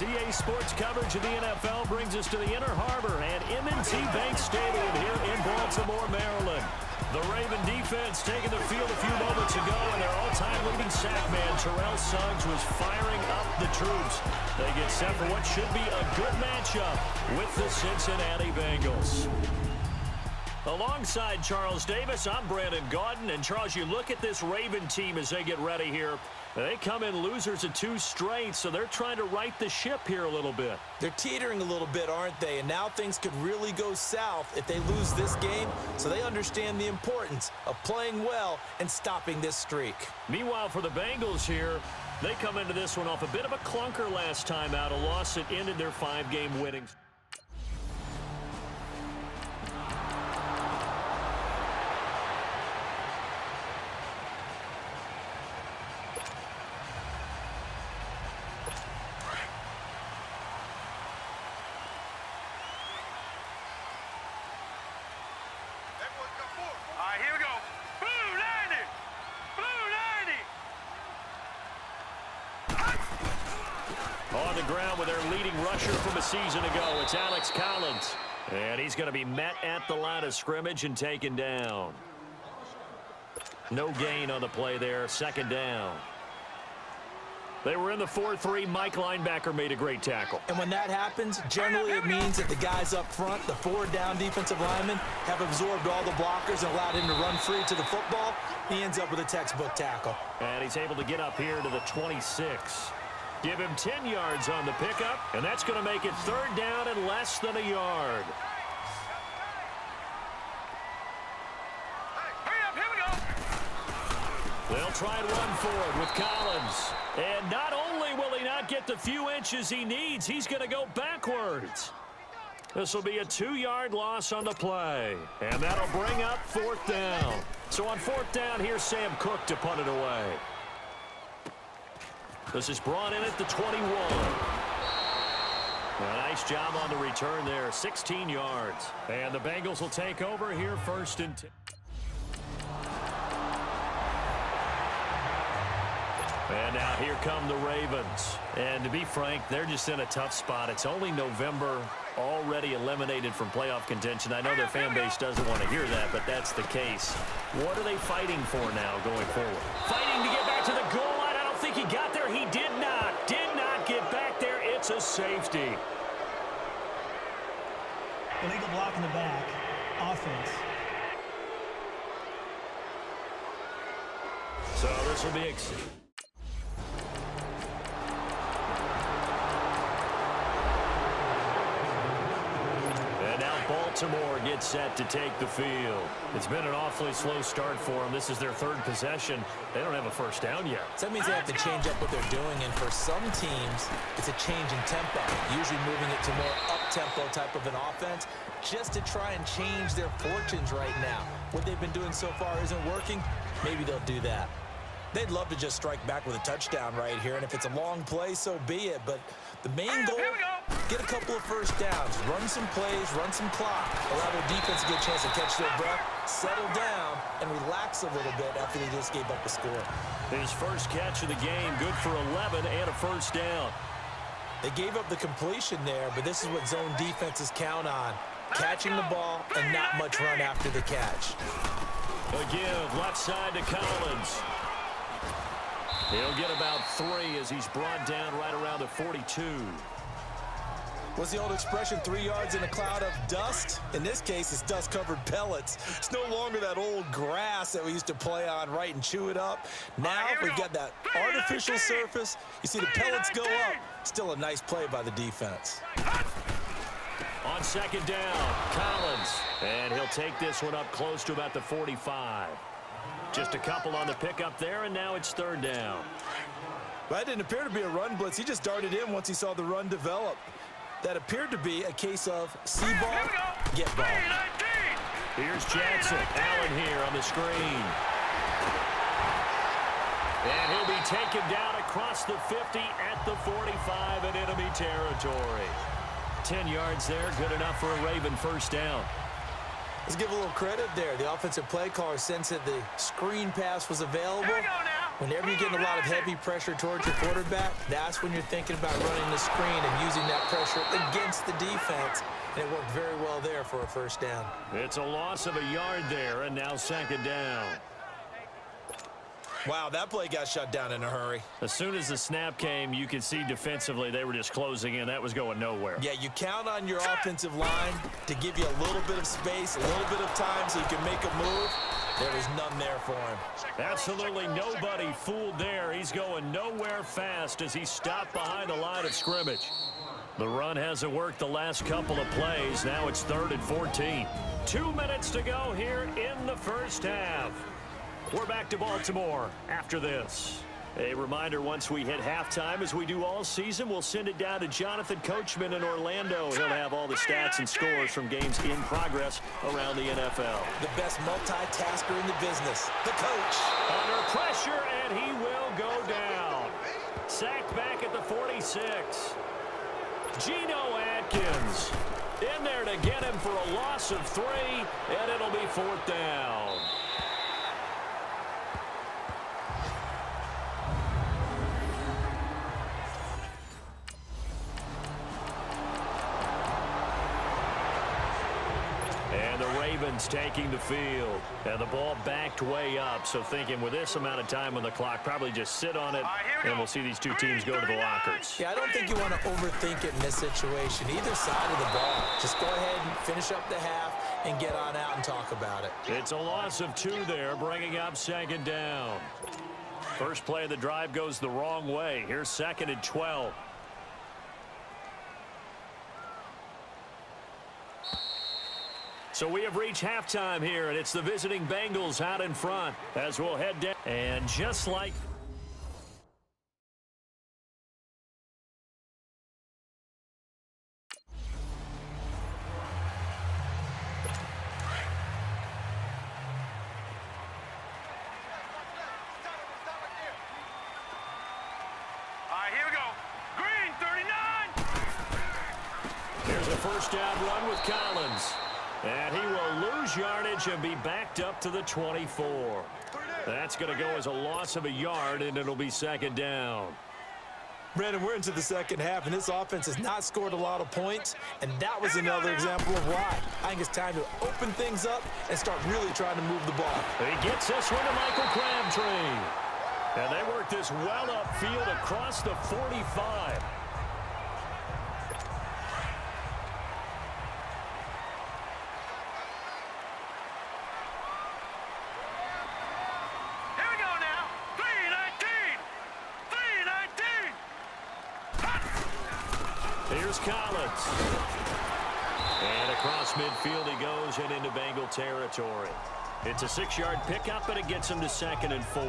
CA Sports coverage of the NFL brings us to the Inner Harbor at M&T Bank Stadium here in Baltimore, Maryland. The Raven defense taking the field a few moments ago, and their all-time leading sack man, Terrell Suggs, was firing up the troops. They get set for what should be a good matchup with the Cincinnati Bengals. Alongside Charles Davis, I'm Brandon Gaudin. And, Charles, you look at this Raven team as they get ready here. They come in losers of 2 straight, so they're trying to right the ship here a little bit. They're teetering a little bit, aren't they? And now things could really go south if they lose this game, so they understand the importance of playing well and stopping this streak. Meanwhile, for the Bengals here, they come into this one off a bit of a clunker last time out, a loss that ended their 5-game winning. On the ground with their leading rusher from a season ago, it's Alex Collins. And he's going to be met at the line of scrimmage and taken down. No gain on the play there, 2nd down. They were in the 4-3. Mike linebacker made a great tackle. And when that happens, generally it means that the guys up front, the 4-down defensive linemen, have absorbed all the blockers and allowed him to run free to the football. He ends up with a textbook tackle. And he's able to get up here to the 26. Give him 10 yards on the pickup, and that's going to make it 3rd down and less than a yard. They'll try and run forward with Collins. And not only will he not get the few inches he needs, he's going to go backwards. This will be a 2-yard loss on the play. And that'll bring up 4th down. So on 4th down, here's Sam Cook to punt it away. This is brought in at the 21. A nice job on the return there, 16 yards. And the Bengals will take over here 1st and 10. And now here come the Ravens. And to be frank, they're just in a tough spot. It's only November, already eliminated from playoff contention. I know their fan base doesn't want to hear that, but that's the case. What are they fighting for now going forward? Fighting to get back to the goal line. I don't think he got there. He did not get back there. It's a safety. Illegal block in the back. Offense. So this will be Baltimore gets set to take the field. It's been an awfully slow start for them. This is their 3rd possession. They don't have a 1st down yet. So that means they have to change up what they're doing, and for some teams, it's a change in tempo, usually moving it to more up-tempo type of an offense just to try and change their fortunes right now. What they've been doing so far isn't working. Maybe they'll do that. They'd love to just strike back with a touchdown right here, and if it's a long play, so be it. But the main goal, get a couple of 1st downs, run some plays, run some clock, allow their defense to get a chance to catch their breath, settle down, and relax a little bit after they just gave up a score. His first catch of the game, good for 11 and a 1st down. They gave up the completion there, but this is what zone defenses count on, catching the ball and not much run after the catch. Again, left side to Collins. He'll get about 3 as he's brought down right around the 42. What's the old expression, 3 yards in a cloud of dust? In this case, it's dust-covered pellets. It's no longer that old grass that we used to play on, right, and chew it up. Now we've got that artificial surface. You see the pellets go up. Still a nice play by the defense. On 2nd down, Collins. And he'll take this one up close to about the 45. Just a couple on the pickup there, and now it's 3rd down. That didn't appear to be a run blitz. He just darted in once he saw the run develop. That appeared to be a case of see ball, get ball. Here's Jackson. Allen here on the screen. And he'll be taken down across the 50 at the 45 in enemy territory. 10 yards there, good enough for a Raven 1st down. Let's give a little credit there. The offensive play caller sensed that the screen pass was available, Whenever you're getting a lot of heavy pressure towards your quarterback, that's when you're thinking about running the screen and using that pressure against the defense. And it worked very well there for a first down. It's a loss of a yard there, and now second down. Wow, that play got shut down in a hurry. As soon as the snap came, you could see defensively they were just closing in. That was going nowhere. Yeah, you count on your offensive line to give you a little bit of space, a little bit of time so you can make a move. There was none there for him. Absolutely nobody fooled there. He's going nowhere fast as he stopped behind the line of scrimmage. The run hasn't worked the last couple of plays. Now it's 3rd and 14. 2 minutes to go here in the first half. We're back to Baltimore after this. A reminder, once we hit halftime, as we do all season, we'll send it down to Jonathan Coachman in Orlando. He'll have all the stats and scores from games in progress around the NFL. The best multitasker in the business, the coach. Under pressure, and he will go down. Sacked back at the 46. Geno Atkins in there to get him for a loss of 3, and it'll be 4th down. Ravens taking the field, and the ball backed way up, so thinking with this amount of time on the clock, probably just sit on it, and we'll see these two teams go to the lockers. Yeah, I don't think you want to overthink it in this situation. Either side of the ball. Just go ahead and finish up the half and get on out and talk about it. It's a loss of 2 there, bringing up second down. First play of the drive goes the wrong way. Here's 2nd and 12. So we have reached halftime here, and it's the visiting Bengals out in front as we'll head down. And just like here we go. Green, 39. Here's a first down run with Collins. And he will lose yardage and be backed up to the 24. That's going to go as a loss of a yard, and it'll be second down. Brandon, we're into the second half, and this offense has not scored a lot of points, and that was another example of why. I think it's time to open things up and start really trying to move the ball. He gets this one to Michael Crabtree. And they work this well upfield across the 45. Here's Collins. And across midfield he goes and into Bengal territory. It's a 6-yard pickup, and it gets him to 2nd and 4.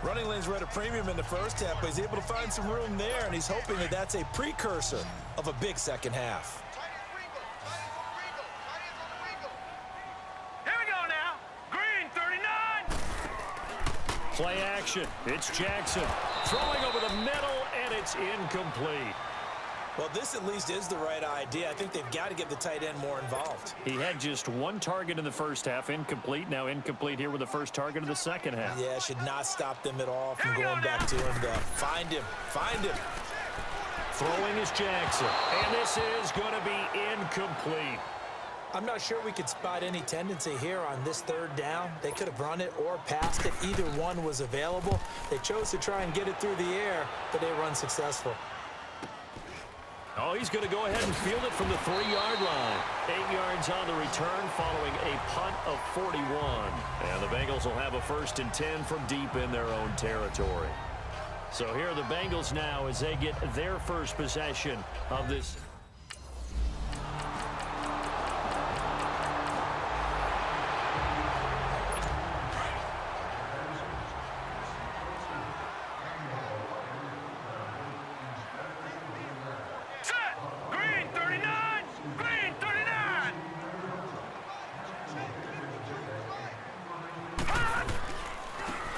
Running lanes were at a premium in the first half, but he's able to find some room there, and he's hoping that that's a precursor of a big second half. Here we go now. Green, 39. Play action. It's Jackson throwing over the middle, and it's incomplete. Well, this at least is the right idea. I think they've got to get the tight end more involved. He had just 1 target in the first half, incomplete. Now incomplete here with the first target of the second half. Yeah, should not stop them at all from going back to him to find him. Find him. Throwing is Jackson, and this is going to be incomplete. I'm not sure we could spot any tendency here on this 3rd down. They could have run it or passed it. Either one was available. They chose to try and get it through the air, but they were unsuccessful. Oh, he's going to go ahead and field it from the 3-yard line. 8 yards on the return following a punt of 41. And the Bengals will have a 1st and 10 from deep in their own territory. So here are the Bengals now as they get their first possession of this.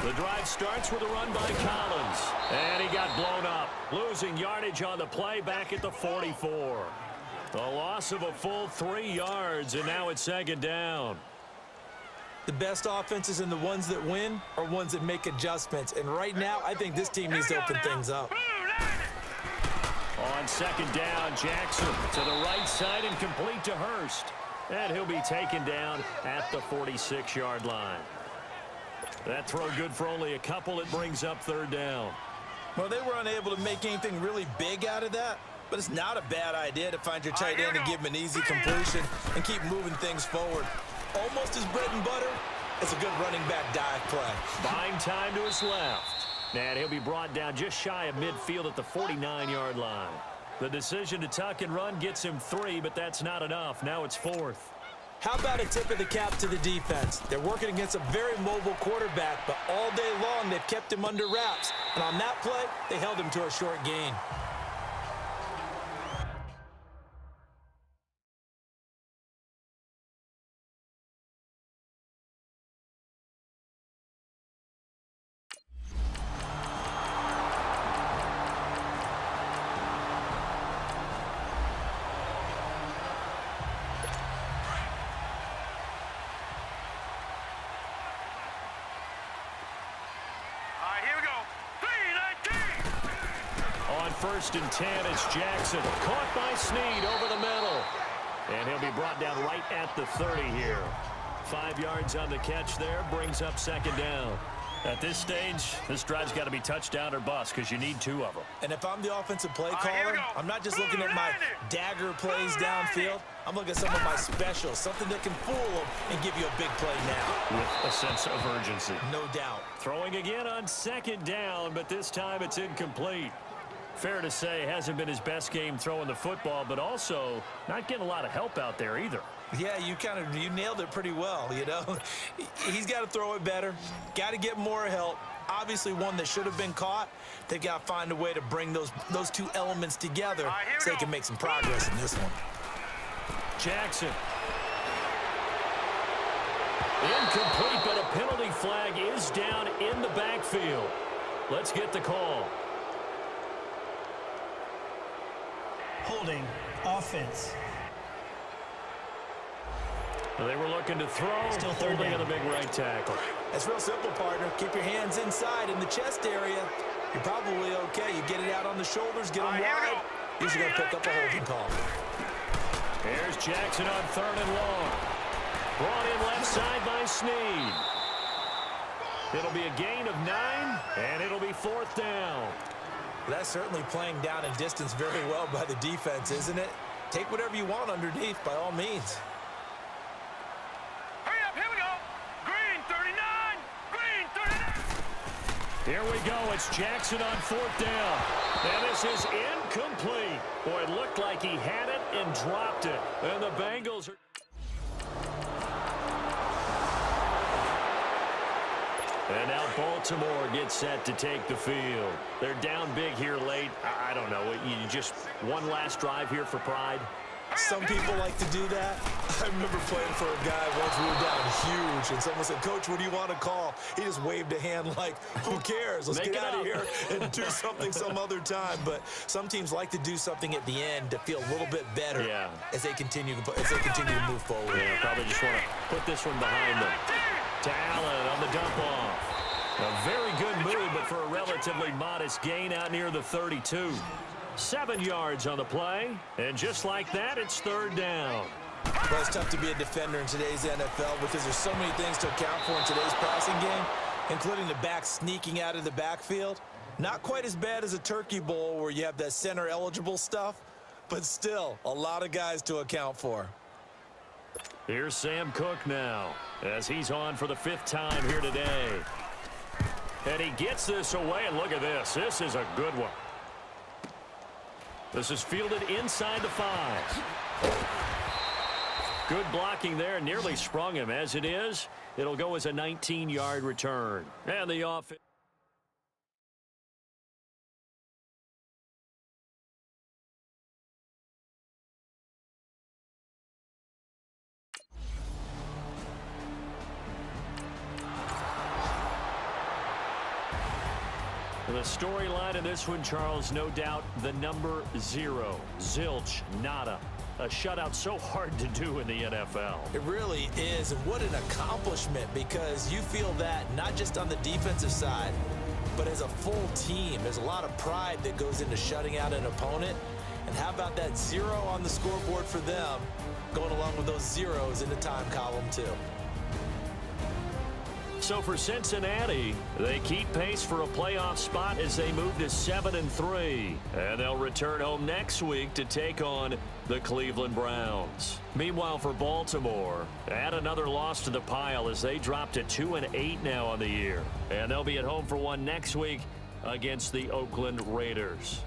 The drive starts with a run by Collins. And he got blown up. Losing yardage on the play back at the 44. A loss of a full 3 yards, and now it's second down. The best offenses and the ones that win are ones that make adjustments. And right now, I think this team needs to open things up. On second down, Jackson to the right side and complete to Hurst. And he'll be taken down at the 46-yard line. That throw good for only a couple. It brings up third down. Well, they were unable to make anything really big out of that, but it's not a bad idea to find your tight end and give him an easy completion and keep moving things forward. Almost as bread and butter as a good running back dive play. Buying time to his left. And he'll be brought down just shy of midfield at the 49-yard line. The decision to tuck and run gets him 3, but that's not enough. Now it's 4th. How about a tip of the cap to the defense? They're working against a very mobile quarterback, but all day long they've kept him under wraps. And on that play, they held him to a short gain. First and 10, it's Jackson. Caught by Snead over the middle. And he'll be brought down right at the 30 here. 5 yards on the catch there, brings up second down. At this stage, this drive's got to be touchdown or bust because you need 2 of them. And if I'm the offensive play caller, I'm not just looking at my dagger plays downfield. I'm looking at some of my specials, something that can fool them and give you a big play now. With a sense of urgency. No doubt. Throwing again on second down, but this time it's incomplete. Fair to say, hasn't been his best game throwing the football, but also not getting a lot of help out there either. Yeah, you nailed it pretty well, you know. He's got to throw it better, got to get more help. Obviously one that should have been caught. They've got to find a way to bring those 2 elements together so they can make some progress in this one. Jackson. Incomplete, but a penalty flag is down in the backfield. Let's get the call. Holding, offense. They were looking to throw. Still third holding down. on the big right tackle. That's real simple, partner. Keep your hands inside in the chest area. You're probably okay. You get it out on the shoulders, get them wide. Usually going to pick up a holding call. Here's Jackson on third and long. Brought in left side by Snead. It'll be a gain of 9, and it'll be 4th down. That's certainly playing down in distance very well by the defense, isn't it? Take whatever you want underneath, by all means. Hurry up, here we go. Green 39, green 39. Here we go. It's Jackson on 4th down. And this is incomplete. Boy, it looked like he had it and dropped it. And the Bengals are... And now Baltimore gets set to take the field. They're down big here late. I don't know. You just one last drive here for pride. Some people like to do that. I remember playing for a guy once. We were down huge, and someone said, "Coach, what do you want to call?" He just waved a hand like, "Who cares? Let's get out of here and do something some other time." But some teams like to do something at the end to feel a little bit better as they continue to move forward. Yeah, probably just want to put this one behind them. To Allen on the dump off. A very good move, but for a relatively modest gain out near the 32. 7 yards on the play, and just like that, it's third down. Well, it's tough to be a defender in today's NFL because there's so many things to account for in today's passing game, including the back sneaking out of the backfield. Not quite as bad as a turkey bowl where you have that center-eligible stuff, but still a lot of guys to account for. Here's Sam Cook now, as he's on for the 5th time here today. And he gets this away, and look at this. This is a good one. This is fielded inside the 5. Good blocking there, nearly sprung him. As it is, it'll go as a 19-yard return. And the offense. The storyline in this one, Charles, no doubt the number 0. Zilch, nada. A shutout so hard to do in the NFL. It really is, and what an accomplishment, because you feel that not just on the defensive side, but as a full team. There's a lot of pride that goes into shutting out an opponent. And how about that 0 on the scoreboard for them, going along with those zeros in the time column too. So for Cincinnati, they keep pace for a playoff spot as they move to 7-3. And they'll return home next week to take on the Cleveland Browns. Meanwhile, for Baltimore, add another loss to the pile as they drop to 2-8 now on the year. And they'll be at home for one next week against the Oakland Raiders.